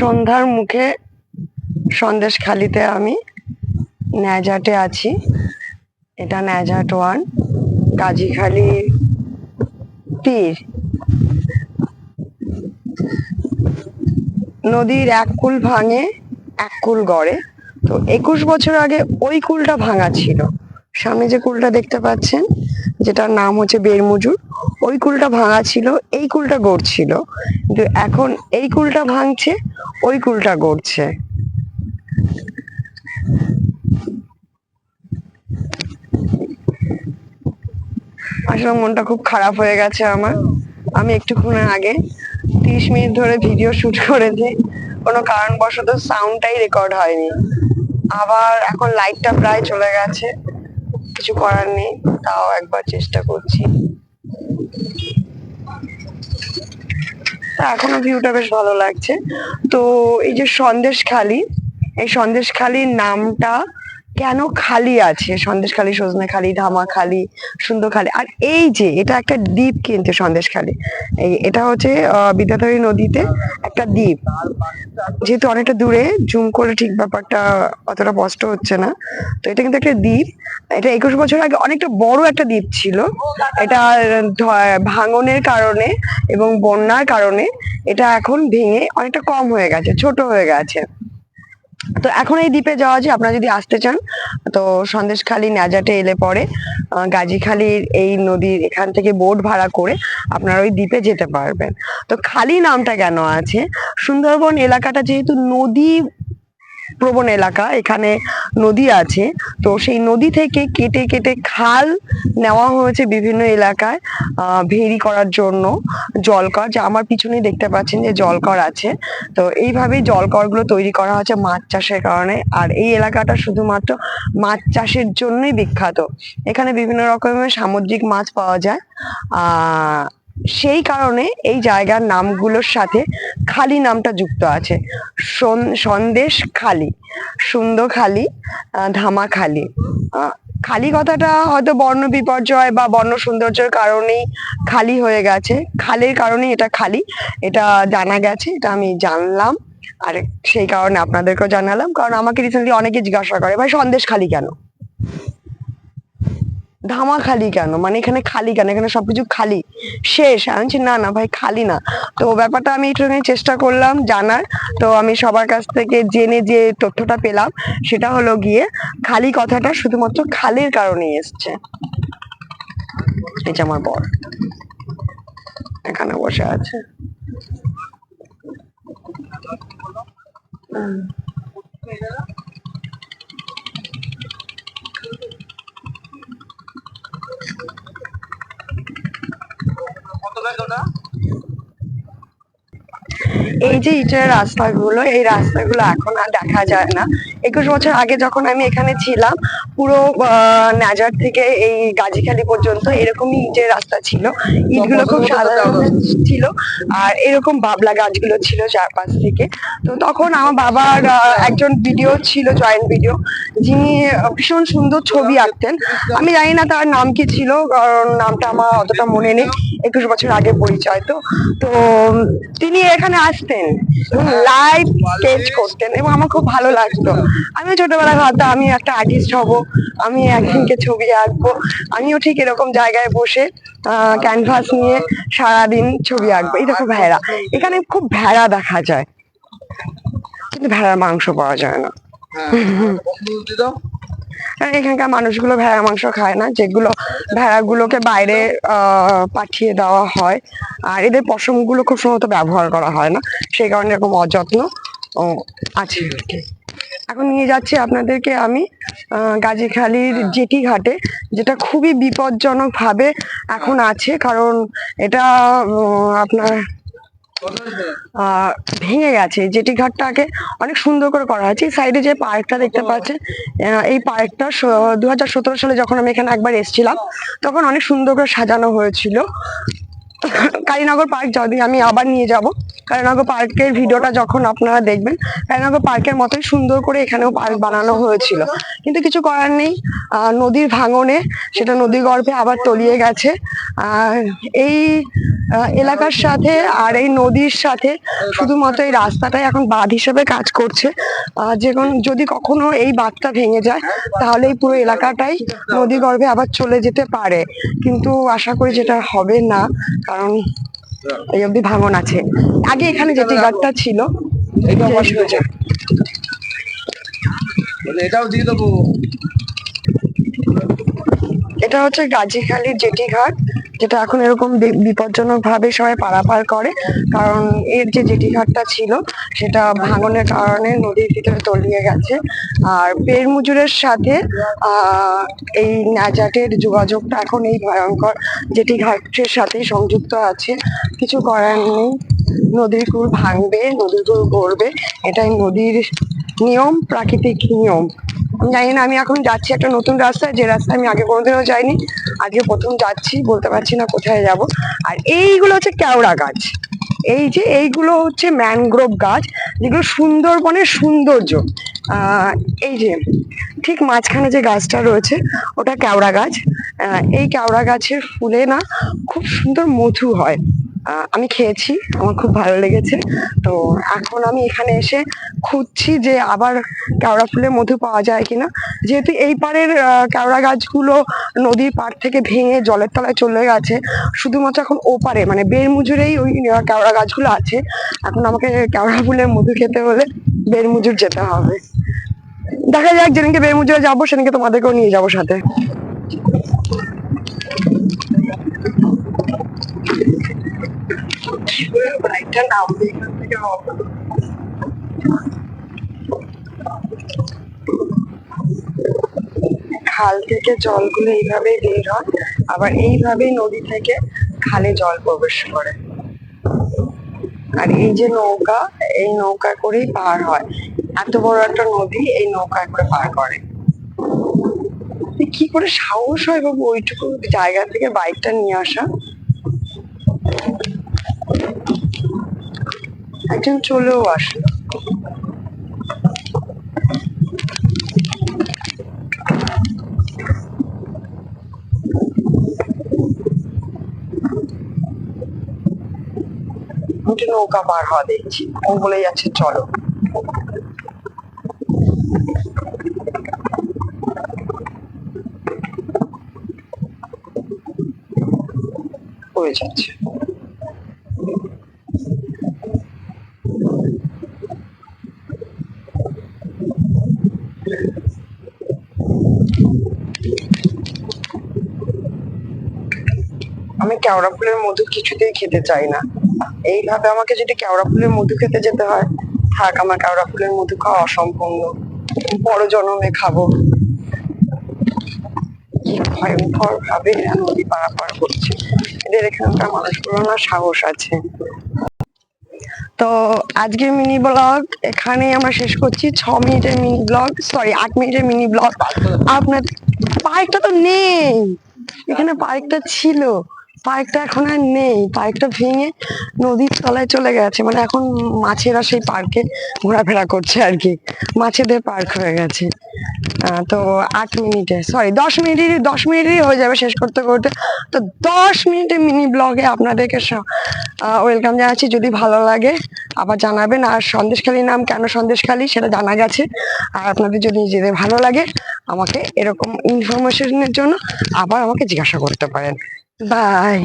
সন্ধ্যার মুখে সন্দেশখালিতে আমি ন্যাজাটে আছি। এটা ন্যাজাট 1, কাজীখালি তীর। নদীর এক কূল ভাঙে এক কূল গড়ে। তো 21 বছর আগে ওই কূলটা ভাঙা ছিল। সামনে যে কূলটা দেখতে পাচ্ছেন, যেটার নাম হচ্ছে বেরমুজুর, ওই কূলটা ভাঙা ছিল, এই কূলটা গড়ছিল। কিন্তু এখন এই কূলটা ভাঙছে, ওই কূলটা গড়ছে। আসলে মনটা খুব খারাপ হয়ে গেছে আমার। আমি একটুক্ষণ আগে 30 মিনিট ধরে ভিডিও শুট করেছি, কোনো কারণবশত সাউন্ডটাই রেকর্ড হয়নি। আবার এখন লাইটটা প্রায় চলে গেছে, কিছু করার নেই, তাও একবার চেষ্টা করছি। এখনো ভিউটা বেশ ভালো লাগছে। তো এই যে সন্দেশখালি, এই সন্দেশখালির নামটা কেন খালি আছে, সন্দেশখালি, সজনেখালি, ধামাখালি, সুন্দরখালি, আর এই যে এটা একটা দ্বীপ কিন্তু সন্দেশখালি, এটা হচ্ছে বিদ্যাধরী নদীতে একটা দ্বীপ। যেহেতু অনেকটা দূরে, জুম করে ঠিক ব্যাপারটা অতটা স্পষ্ট হচ্ছে না, তো এটা কিন্তু একটা দ্বীপ। এটা 21 বছর আগে অনেকটা বড় একটা দ্বীপ ছিল। এটা ভাঙনের কারণে এবং বন্যার কারণে এটা এখন ভেঙে অনেকটা কম হয়ে গেছে, ছোট হয়ে গেছে। তো এখন এই দ্বীপে যাওয়া যায়, আপনারা যদি আসতে চান তো সন্দেশখালি ন্যাজাটে এলে পরে গাজীখালির এই নদীর এখান থেকে বোট ভাড়া করে আপনারা ওই দ্বীপে যেতে পারবেন। তো খালি নামটা কেন আছে, সুন্দরবন এলাকাটা যেহেতু নদী প্রবণ এলাকা, এখানে নদী আছে, তো সেই নদী থেকে কেটে কেটে খাল নেওয়া হয়েছে বিভিন্ন এলাকায় ভেরি করার জন্য। জলকর, যা আমার পিছনেই দেখতে পাচ্ছেন যে জলকর আছে, তো এইভাবেই জলকরগুলো তৈরি করা হচ্ছে মাছ চাষের কারণে। আর এই এলাকাটা শুধুমাত্র মাছ চাষের জন্যই বিখ্যাত। এখানে বিভিন্ন রকমের সামুদ্রিক মাছ পাওয়া যায়। সেই কারণে এই জায়গার নামগুলোর সাথে খালি নামটা যুক্ত আছে। সন্দেশ খালি, সুন্দরখালি, ধামাখালি। খালি কথাটা হয়তো বর্ণ বিপর্যয় বা বর্ণ সৌন্দর্যের কারণেই খালি হয়ে গেছে, খালের কারণেই এটা খালি, এটা জানা গেছে, এটা আমি জানলাম। আর সেই কারণে আপনাদেরকেও জানালাম, কারণ আমাকে রিসেন্টলি অনেকে জিজ্ঞাসা করে, ভাই সন্দেশ খালি কেন, ধামাখালি কেন, মানে এখানে খালি কেন, এখানে সবকিছু খালি শেষ? আমি বলছি না না ভাই, খালি না। তো ব্যাপারটা আমি একটু চেষ্টা করলাম জানার। তো আমি সবার কাছ থেকে জেনে যে তথ্যটা পেলাম সেটা হলো গিয়ে, খালি কথাটা শুধুমাত্র খালির কারণেই এসছে। এই যে আমার বর এখানে বসে আছে। এই যে ইটের রাস্তাগুলো, এই রাস্তাগুলো এখন আর দেখা যায় না। 21 বছর আগে যখন আমি এখানে ছিলাম, পুরো নাজার থেকে এই গাজীখালি পর্যন্ত এরকমই ইটের রাস্তা ছিল। ইটগুলো খুব সাধারণ ছিল, আর এরকম বাবলা গাছগুলো ছিল চারপাশ থেকে। তো তখন আমার বাবার একজন ভিডিও ছিল, জয়েন্ট ভিডিও, যিনি ভীষণ সুন্দর ছবি আঁকতেন। আমি জানি না তার নাম কি ছিল, কারণ নামটা আমার অতটা মনে নেই, 21 বছর আগে পরিচয়। তো তো তিনি এখানে আসতেন, লাইভ স্কেচ করতেন এবং আমার খুব ভালো লাগতো। আমিও ছোটবেলায় ভাবতাম আমি একটা আর্টিস্ট হব, আমি একদিনকে ছবি আঁকবো, আমিও ঠিক এরকম জায়গায় বসে ক্যানভাস নিয়ে সারাদিন ছবি আঁকবো। এই দেখো ভেড়া, এখানে খুব ভেড়া দেখা যায়, কিন্তু ভেড়ার মাংস পাওয়া যায় না। এখানকার মানুষগুলো ভেড়া মাংস খায় না, যেগুলো ভেড়াগুলোকে বাইরে পাঠিয়ে দেওয়া হয়, আর এদের পশমগুলো খুব সম্ভবত ব্যবহার করা হয় না, সেই কারণে এরকম অযত্ন আছে। এখন নিয়ে যাচ্ছি আপনাদেরকে আমি গাজীখালির জেটি ঘাটে, যেটা খুবই বিপজ্জনক ভাবে এখন আছে, কারণ এটা আপনার ভেঙে গেছে। জেটি ঘাটটাকে অনেক সুন্দর করে করা হয়েছে। সাইডে যে পার্কটা দেখতে পাচ্ছেন, এই পার্কটা 2017 সালে যখন আমি এখানে একবার এসেছিলাম, তখন অনেক সুন্দর করে সাজানো হয়েছিল। কালীনগর পার্ক যদি আমি আবার নিয়ে যাব, কালিনাগর পার্কের ভিডিওটা যখন আপনারা দেখবেন, কালিনাগর পার্কের মতোই সুন্দর করে এখানেও পার্ক বানানো হয়েছিল, কিন্তু কিছু করার নেই। নদীর ভাঙনে সেটা নদী গর্ভে আবার তলিয়ে গেছে। আর এই এলাকার সাথে আর এই নদীর সাথে শুধুমাত্র এই রাস্তাটাই এখন বাঁধ হিসেবে কাজ করছে। যদি কখনো এই বাঁধটা ভেঙে যায় তাহলে এই পুরো এলাকাটাই নদী গর্ভে আবার চলে যেতে পারে, কিন্তু আশা করি যেটা হবে না, কারণ এই অব্দি ভাঙন আছে। আগে এখানে জেটি ঘাটটা ছিল, এটাও দিয়ে দেবো। এটা হচ্ছে গাজীখালীর জেটি ঘাট, যেটা এখন এরকম বিপজ্জনক ভাবে সবাই পারাপার করে, কারণ এর যে জেটি ঘাটটা ছিল সেটা ভাঙনের কারণে নদীর ভিতরে তলিয়ে গেছে। আর পেরমুজুরের সাথে এই ন্যাজাটের যোগাযোগটা এখন এই ভয়ঙ্কর জেটি ঘাটের সাথেই সংযুক্ত আছে। কিছু করার নেই, নদীর কূল ভাঙবে, নদীর কূল গড়বে, এটাই নদীর নিয়ম, প্রাকৃতিক নিয়ম। আমি জানি না, আমি এখন যাচ্ছি একটা নতুন রাস্তায়, যে রাস্তায় আমি আগে কোনোদিনও যাইনি, আজকে প্রথম যাচ্ছি, বলতে পারছি না কোথায় যাব। আর এইগুলো হচ্ছে কেওড়া গাছ, এইগুলো হচ্ছে ম্যানগ্রোভ গাছ, যেগুলো সুন্দরবনের সৌন্দর্য। এই যে ঠিক মাঝখানে যে গাছটা রয়েছে ওটা কেওড়া গাছ। এই কেওড়া গাছের ফুলে না খুব সুন্দর মধু হয়। আমি খেয়েছি, আমার খুব ভালো লেগেছে। তো এখন আমি এখানে এসে খুঁজছি যে আবার কেওড়া ফুলের মধু পাওয়া যায় কিনা, যেহেতু এই পাড়ের কেওড়া গাছগুলো নদীর পাড় থেকে ভেঙে জলের তলায় চলে গেছে, শুধুমাত্র এখন ওপারে মানে বেরমুজুরেই ওই কেওড়া গাছগুলো আছে। এখন আমাকে কেওড়া ফুলের মধু খেতে হলে বেরমুজুর যেতে হবে। দেখা যাক, যেদিনকে বেরমুজুরে যাবো সেদিনকে তোমাদেরকেও নিয়ে যাবো সাথে। খাল থেকে জলগুলো এইভাবেই বের হয়, আবার এইভাবেই নদী থেকে খালে জল প্রবেশ করে। আর এই যে নৌকা, এই নৌকা করেই পার হয়, এত বড় একটা নদী এই নৌকা করে পার করে। কি করে সাহস হয় বাবু ওইটুকু জায়গা থেকে বাইকটা নিয়ে আসা। একজন চলেও আসলো। নৌকা পার হওয়া দেখছি, ও বলে যাচ্ছে চলো। পড়ে যাচ্ছে। আমি কেওড়া ফুলের মধু কিছুতেই খেতে চাই না। এইভাবে আমাকে যদি কেওড়া ফুলের মধু খেতে যেতে হয়, থাক, আমার কেওড়া ফুলের মধু খাওয়া অসম্পূর্ণ, বড় জন্মে খাবো। কি ভয়ঙ্কর ভাবে নদী পারাপার করছে, এদের এখানকার মানুষগুলো না সাহস আছে। তো আজকের মিনি ব্লগ এখানে আমরা শেষ করছি। 6 মিনিটের মিনি ব্লগ, সরি 8 মিনিটের মিনি ব্লগ। আপনার পার্কটা তো নেই, এখানে পার্কটা ছিল, পার্কটা এখন আর নেই, পার্কটা ভেঙে নদীর তলায় চলে গেছে। মানে এখন মাছেরা সেই পার্কে ঘোরাফেরা করছে আর কি, মাছেদের পার্ক হয়ে গেছে। তো 8 মিনিটে, সরি 10 মিনিটেরই হয়ে যাবে শেষ করতে করতে। তো 10 মিনিটের মিনি ব্লগে আপনাদেরকে ওয়েলকাম জানাচ্ছি। যদি ভালো লাগে আবার জানাবেন। আর সন্দেশখালীর নাম কেন সন্দেশখালী সেটা জানা গেছে। আর আপনাদের যদি নিজেদের ভালো লাগে আমাকে এরকম ইনফরমেশনের জন্য আবার আমাকে জিজ্ঞাসা করতে পারেন। বাই।